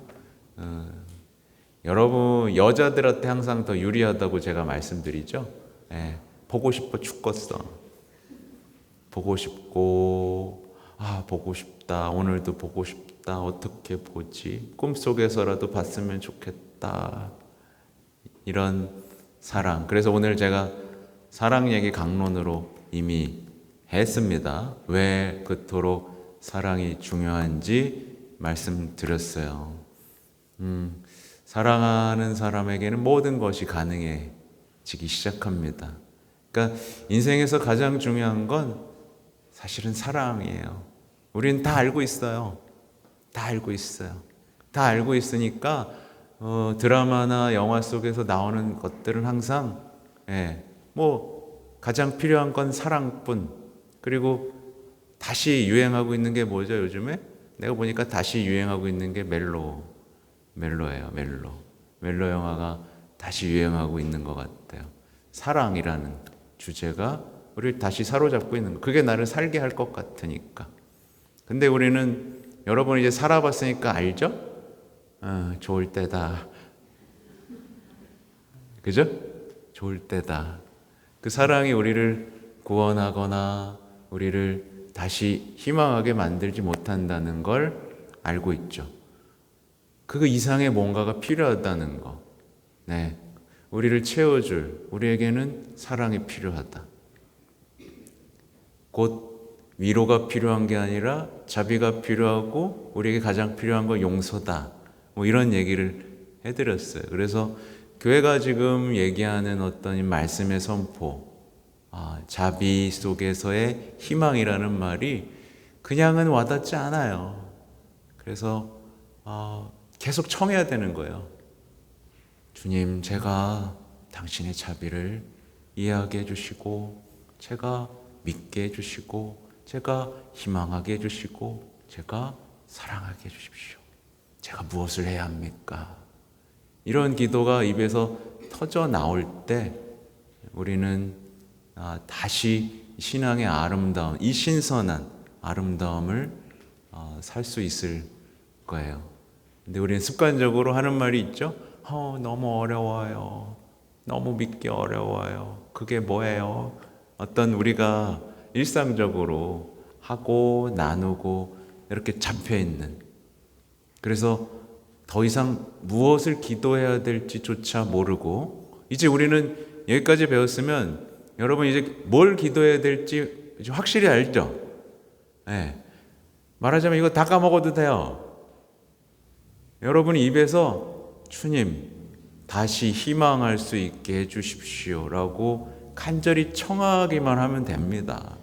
여러분 여자들한테 항상 더 유리하다고 제가 말씀드리죠. 예, 보고 싶어 죽겠어. 보고 싶고 보고 싶다. 오늘도 보고 싶다. 어떻게 보지? 꿈속에서라도 봤으면 좋겠다. 이런 사랑. 그래서 오늘 제가 사랑 얘기 강론으로 이미 했습니다. 왜 그토록 사랑이 중요한지 말씀드렸어요. 사랑하는 사람에게는 모든 것이 가능해지기 시작합니다. 그러니까 인생에서 가장 중요한 건 사실은 사랑이에요. 우리는 다 알고 있어요. 다 알고 있어요. 다 알고 있으니까 드라마나 영화 속에서 나오는 것들은 항상 가장 필요한 건 사랑뿐. 그리고 다시 유행하고 있는 게 뭐죠, 요즘에? 내가 보니까 다시 유행하고 있는 게 멜로예요. 멜로 영화가 다시 유행하고 있는 것 같아요. 사랑이라는 주제가 우리를 다시 사로잡고 있는 거. 그게 나를 살게 할 것 같으니까. 근데 우리는 여러분 이제 살아봤으니까 알죠? 좋을 때다. 그죠? 좋을 때다. 그 사랑이 우리를 구원하거나 우리를 다시 희망하게 만들지 못한다는 걸 알고 있죠. 그 이상의 뭔가가 필요하다는 거. 네. 우리를 채워줄, 우리에게는 사랑이 필요하다. 곧 위로가 필요한 게 아니라 자비가 필요하고 우리에게 가장 필요한 건 용서다. 이런 얘기를 해드렸어요. 그래서 교회가 지금 얘기하는 어떤 말씀의 선포, 자비 속에서의 희망이라는 말이 그냥은 와닿지 않아요. 그래서 계속 청해야 되는 거예요. 주님, 제가 당신의 자비를 이해하게 해주시고, 제가 믿게 해주시고, 제가 희망하게 해주시고, 제가 사랑하게 해주십시오. 제가 무엇을 해야 합니까? 이런 기도가 입에서 터져 나올 때 우리는 다시 신앙의 아름다움, 이 신선한 아름다움을 살 수 있을 거예요. 근데 우리는 습관적으로 하는 말이 있죠. 너무 어려워요. 너무 믿기 어려워요. 그게 뭐예요? 어떤 우리가 일상적으로 하고 나누고 이렇게 잡혀있는, 그래서 더 이상 무엇을 기도해야 될지조차 모르고, 이제 우리는 여기까지 배웠으면 여러분 이제 뭘 기도해야 될지 이제 확실히 알죠? 네. 말하자면 이거 다 까먹어도 돼요. 여러분이 입에서 주님 다시 희망할 수 있게 해주십시오 라고 간절히 청하기만 하면 됩니다.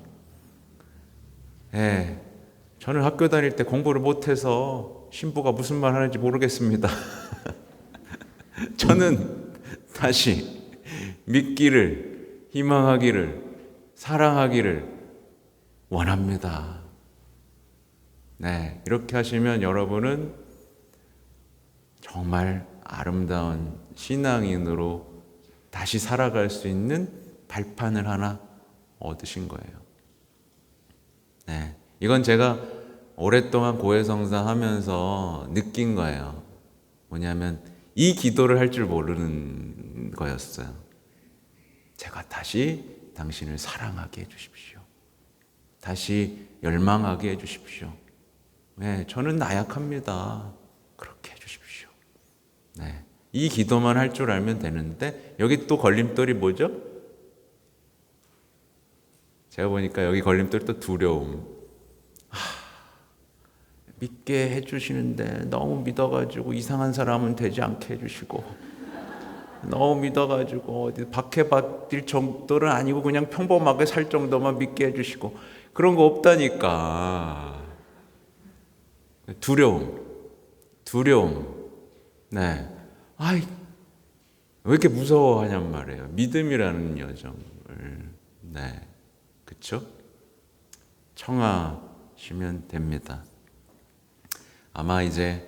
저는 학교 다닐 때 공부를 못해서 신부가 무슨 말 하는지 모르겠습니다. 저는 다시 믿기를, 희망하기를, 사랑하기를 원합니다. 이렇게 하시면 여러분은 정말 아름다운 신앙인으로 다시 살아갈 수 있는 발판을 하나 얻으신 거예요. 이건 제가 오랫동안 고해성사 하면서 느낀 거예요. 뭐냐면 이 기도를 할 줄 모르는 거였어요. 제가 다시 당신을 사랑하게 해주십시오. 다시 열망하게 해주십시오. 저는 나약합니다. 그렇게 해주십시오. 이 기도만 할 줄 알면 되는데, 여기 또 걸림돌이 뭐죠? 제가 보니까 여기 걸림돌이 또 두려움. 믿게 해주시는데 너무 믿어가지고 이상한 사람은 되지 않게 해주시고, 너무 믿어가지고 어디 박해받을 정도는 아니고 그냥 평범하게 살 정도만 믿게 해주시고, 그런 거 없다니까. 두려움. 왜 이렇게 무서워하냔 말이에요. 믿음이라는 여정을. 그쵸? 청하시면 됩니다. 아마 이제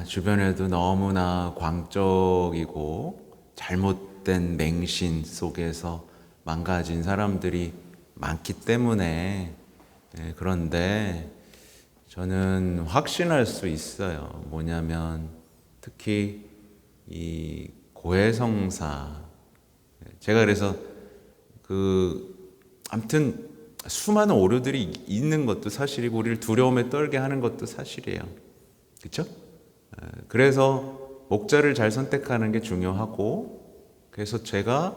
주변에도 너무나 광적이고 잘못된 맹신 속에서 망가진 사람들이 많기 때문에, 그런데 저는 확신할 수 있어요. 뭐냐면 특히 이 고해성사, 제가 그래서 아무튼 수많은 오류들이 있는 것도 사실이고 우리를 두려움에 떨게 하는 것도 사실이에요. 그렇죠? 그래서 목자를 잘 선택하는 게 중요하고, 그래서 제가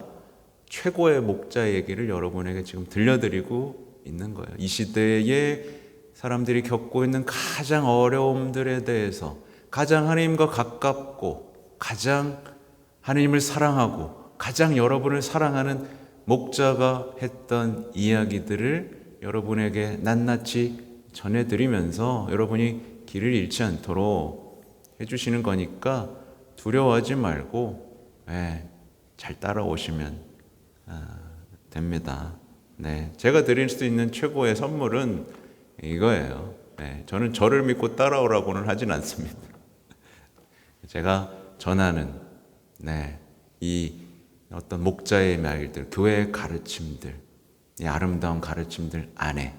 최고의 목자 얘기를 여러분에게 지금 들려드리고 있는 거예요. 이 시대에 사람들이 겪고 있는 가장 어려움들에 대해서 가장 하나님과 가깝고 가장 하나님을 사랑하고 가장 여러분을 사랑하는 목자가 했던 이야기들을 여러분에게 낱낱이 전해드리면서 여러분이 길을 잃지 않도록 해주시는 거니까 두려워하지 말고 잘 따라오시면 됩니다. 제가 드릴 수 있는 최고의 선물은 이거예요. 저는 저를 믿고 따라오라고는 하진 않습니다. 제가 전하는 이 어떤 목자의 말들, 교회의 가르침들, 이 아름다운 가르침들 안에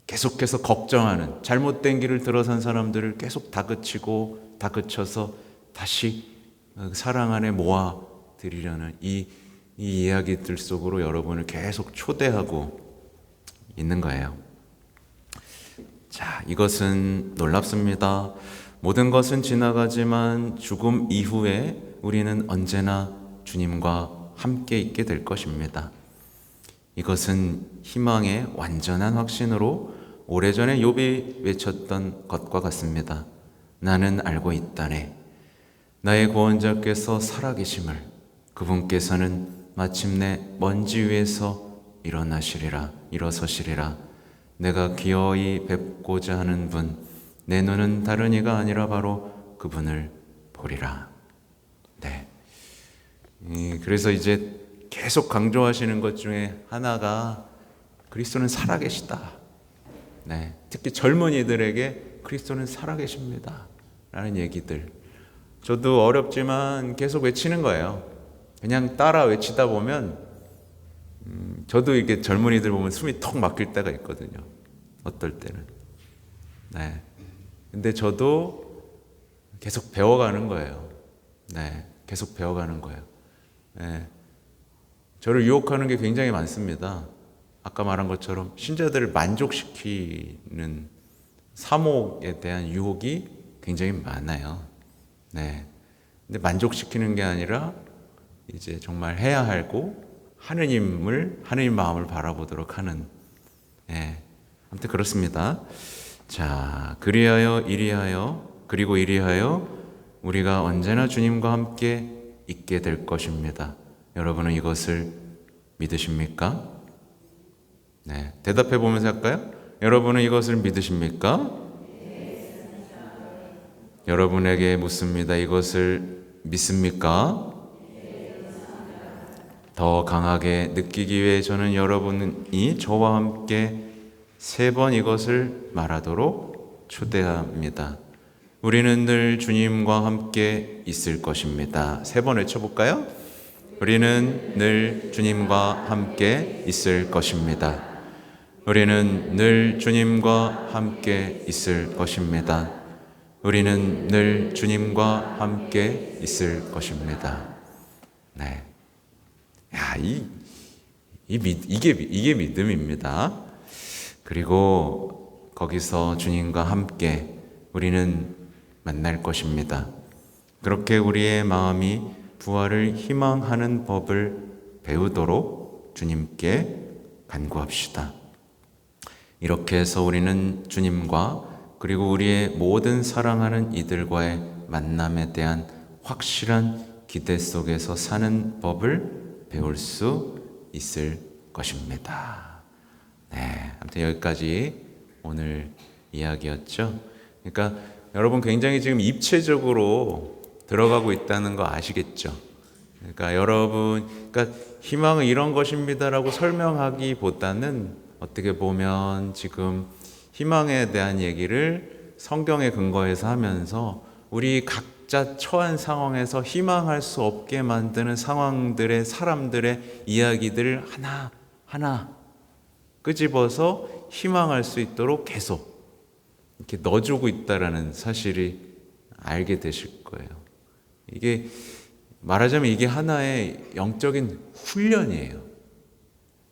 계속해서 걱정하는, 잘못된 길을 들어선 사람들을 계속 다그쳐서 다시 사랑 안에 모아 드리려는 이 이야기들 속으로 여러분을 계속 초대하고 있는 거예요. 자, 이것은 놀랍습니다. 모든 것은 지나가지만 죽음 이후에 우리는 언제나 주님과 함께 있게 될 것입니다. 이것은 희망의 완전한 확신으로 오래전에 욥이 외쳤던 것과 같습니다. 나는 알고 있다네. 나의 구원자께서 살아계심을, 그분께서는 마침내 먼지 위에서 일어서시리라. 내가 기어이 뵙고자 하는 분, 내 눈은 다른 이가 아니라 바로 그분을 보리라. 그래서 이제 계속 강조하시는 것 중에 하나가 그리스도는 살아계시다. 특히 젊은이들에게 그리스도는 살아계십니다 라는 얘기들, 저도 어렵지만 계속 외치는 거예요. 그냥 따라 외치다 보면 저도 이렇게 젊은이들 보면 숨이 턱 막힐 때가 있거든요. 어떨 때는. 근데 저도 계속 배워가는 거예요. 계속 배워가는 거예요. 저를 유혹하는 게 굉장히 많습니다. 아까 말한 것처럼 신자들을 만족시키는 사목에 대한 유혹이 굉장히 많아요. 근데 만족시키는 게 아니라 이제 정말 해야 하고 하느님 마음을 바라보도록 하는, 아무튼 그렇습니다. 자, 그리하여 우리가 언제나 주님과 함께 있게 될 것입니다. 여러분은 이것을 믿으십니까? 대답해 보면서 할까요? 여러분은 이것을 믿으십니까? 여러분에게 묻습니다. 이것을 믿습니까? 더 강하게 느끼기 위해 저는 여러분이 저와 함께 3번 이것을 말하도록 초대합니다. 우리는 늘 주님과 함께 있을 것입니다. 3번 외쳐볼까요? 우리는 늘 주님과 함께 있을 것입니다. 우리는 늘 주님과 함께 있을 것입니다. 우리는 늘 주님과 함께 있을 것입니다. 이게 믿음입니다. 그리고 거기서 주님과 함께 우리는 만날 것입니다. 그렇게 우리의 마음이 부활을 희망하는 법을 배우도록 주님께 간구합시다. 이렇게 해서 우리는 주님과 그리고 우리의 모든 사랑하는 이들과의 만남에 대한 확실한 기대 속에서 사는 법을 배울 수 있을 것입니다. 아무튼 여기까지 오늘 이야기였죠. 그러니까 여러분 굉장히 지금 입체적으로 들어가고 있다는 거 아시겠죠? 그러니까 희망은 이런 것입니다라고 설명하기보다는 어떻게 보면 지금 희망에 대한 얘기를 성경에 근거해서 하면서 우리 각자 처한 상황에서 희망할 수 없게 만드는 상황들의 사람들의 이야기들을 하나하나 끄집어서 희망할 수 있도록 계속 이렇게 넣어주고 있다라는 사실이 알게 되실 거예요. 이게 말하자면 이게 하나의 영적인 훈련이에요.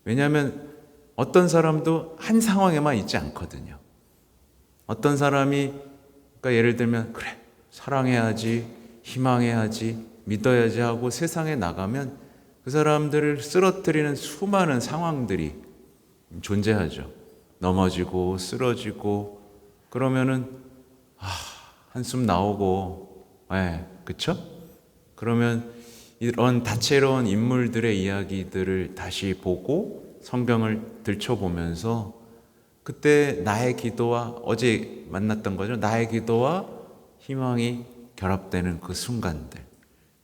왜냐하면 어떤 사람도 한 상황에만 있지 않거든요. 어떤 사람이 그러니까 예를 들면 그래 사랑해야지, 희망해야지, 믿어야지 하고 세상에 나가면 그 사람들을 쓰러뜨리는 수많은 상황들이 존재하죠. 넘어지고 쓰러지고 그러면은 한숨 나오고, 그쵸? 그러면 이런 다채로운 인물들의 이야기들을 다시 보고 성경을 들춰보면서 그때 나의 기도와 어제 만났던 거죠. 나의 기도와 희망이 결합되는 그 순간들.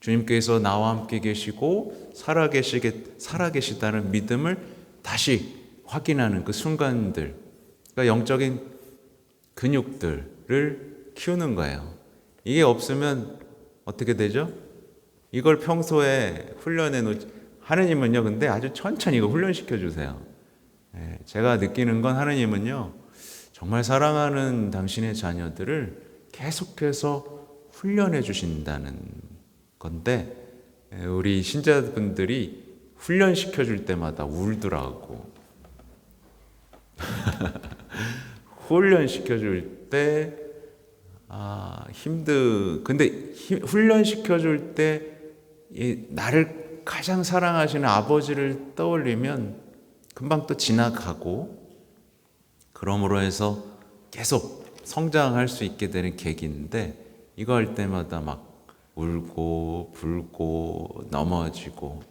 주님께서 나와 함께 계시고 살아계시다는 믿음을 다시 확인하는 그 순간들. 그러니까 영적인 근육들을 키우는 거예요. 이게 없으면 어떻게 되죠? 이걸 평소에 훈련해 놓지. 하느님은요, 근데 아주 천천히 이거 훈련시켜 주세요. 제가 느끼는 건 하느님은요, 정말 사랑하는 당신의 자녀들을 계속해서 훈련해 주신다는 건데, 우리 신자분들이 훈련시켜 줄 때마다 울더라고. 훈련시켜 줄 때, 근데 훈련시켜 줄 때, 나를 가장 사랑하시는 아버지를 떠올리면 금방 또 지나가고, 그러므로 해서 계속 성장할 수 있게 되는 계기인데, 이거 할 때마다 막 울고 불고 넘어지고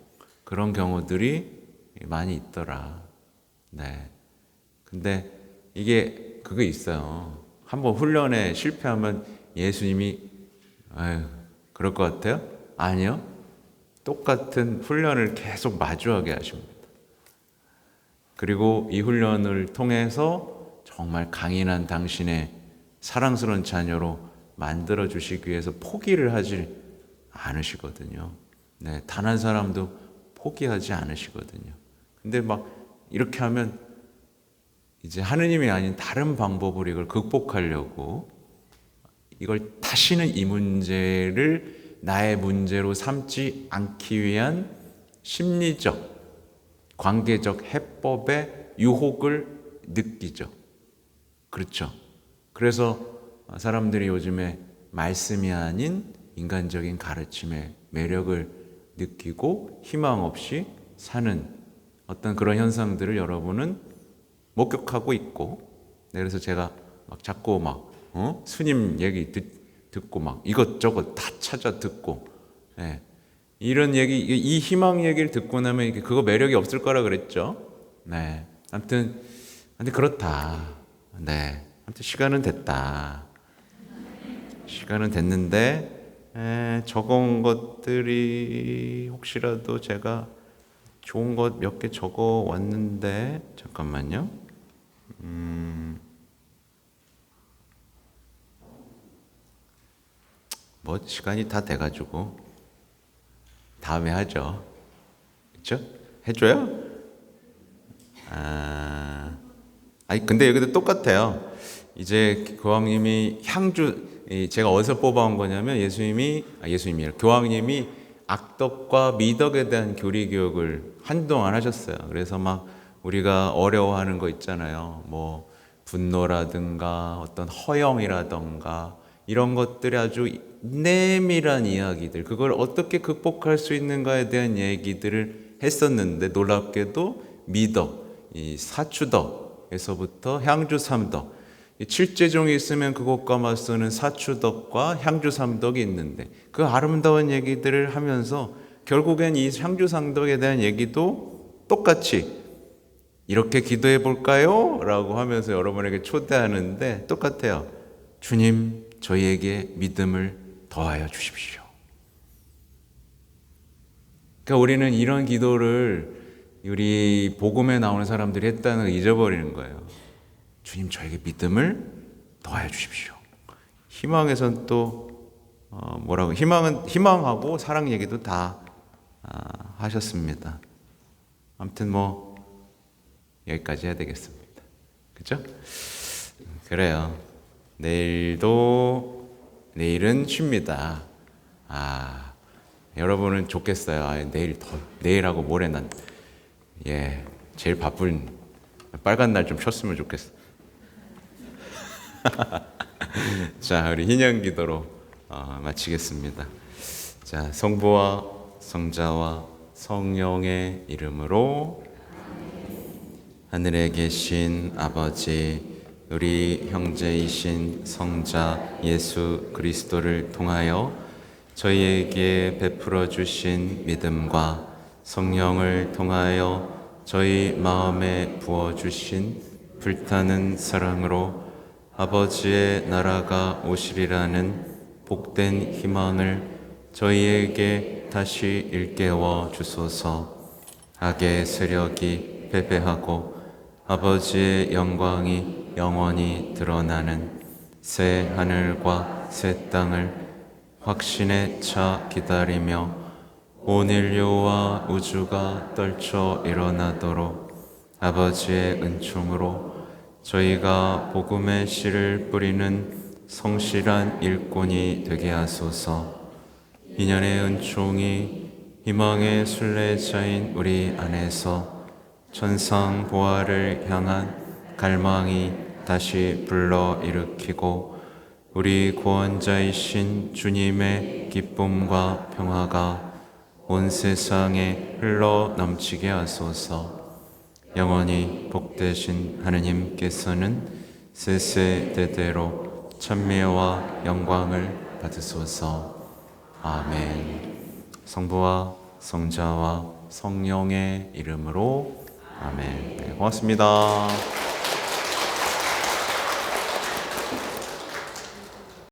그런 경우들이 많이 있더라. 네. 근데 이게 그거 있어요. 한번 훈련에 실패하면 예수님이 그럴 것 같아요? 아니요. 똑같은 훈련을 계속 마주하게 하십니다. 그리고 이 훈련을 통해서 정말 강인한 당신의 사랑스러운 자녀로 만들어 주시기 위해서 포기를 하지 않으시거든요. 네, 단 한 사람도 포기하지 않으시거든요. 근데 막 이렇게 하면 이제 하느님이 아닌 다른 방법으로 이걸 극복하려고 이걸 다시는 이 문제를 나의 문제로 삼지 않기 위한 심리적, 관계적 해법의 유혹을 느끼죠. 그렇죠. 그래서 사람들이 요즘에 말씀이 아닌 인간적인 가르침의 매력을 느끼고 희망 없이 사는 어떤 그런 현상들을 여러분은 목격하고 있고, 그래서 제가 막 자꾸 스님 얘기 듣고 막 이것저것 다 찾아 듣고, 이런 얘기, 이 희망 얘기를 듣고 나면 그거 매력이 없을 거라 그랬죠. 네, 아무튼 그렇다. 네, 아무튼 시간은 됐다. 시간은 됐는데 적은 것들이 혹시라도 제가 좋은 것 몇 개 적어 왔는데 잠깐만요. 뭐 시간이 다 돼가지고 다음에 하죠. 그렇죠? 해줘요? 아니 근데 여기도 똑같아요. 이제 교황님이 제가 어디서 뽑아온 거냐면 교황님이 악덕과 미덕에 대한 교리 교육을 한동안 하셨어요. 그래서 막 우리가 어려워하는 거 있잖아요. 뭐 분노라든가 어떤 허영이라든가 이런 것들이 아주 내밀한 이야기들, 그걸 어떻게 극복할 수 있는가에 대한 얘기들을 했었는데 놀랍게도 미덕, 이 사추덕에서부터 향주삼덕, 칠제종이 있으면 그것과 맞서는 사추덕과 향주삼덕이 있는데 그 아름다운 얘기들을 하면서 결국엔 이 향주삼덕에 대한 얘기도 똑같이 이렇게 기도해 볼까요? 라고 하면서 여러분에게 초대하는데 똑같아요. 주님, 저희에게 믿음을 더하여 주십시오. 그러니까 우리는 이런 기도를 우리 복음에 나오는 사람들이 했다는 걸 잊어버리는 거예요. 주님, 저에게 믿음을 더하여 주십시오. 희망에선 또 희망하고 사랑 얘기도 다 하셨습니다. 아무튼 여기까지 해야 되겠습니다. 그죠? 그래요. 내일은 쉽니다. 여러분은 좋겠어요. 내일하고 모레 제일 바쁜 빨간 날 좀 쉬었으면 좋겠어. 자, 우리 희년 기도로 마치겠습니다. 자, 성부와 성자와 성령의 이름으로. 하늘에 계신 아버지, 우리 형제이신 성자 예수 그리스도를 통하여 저희에게 베풀어 주신 믿음과 성령을 통하여 저희 마음에 부어 주신 불타는 사랑으로 아버지의 나라가 오시리라는 복된 희망을 저희에게 다시 일깨워 주소서. 악의 세력이 패배하고 아버지의 영광이 영원히 드러나는 새 하늘과 새 땅을 확신에 차 기다리며 온 인류와 우주가 떨쳐 일어나도록 아버지의 은총으로 저희가 복음의 씨를 뿌리는 성실한 일꾼이 되게 하소서. 인연의 은총이 희망의 순례자인 우리 안에서 천상 보화를 향한 갈망이 다시 불러 일으키고 우리 구원자이신 주님의 기쁨과 평화가 온 세상에 흘러 넘치게 하소서. 영원히 복되신 하느님께서는 세세대대로 찬미와 영광을 받으소서. 아멘. 성부와 성자와 성령의 이름으로 아멘. 네, 고맙습니다.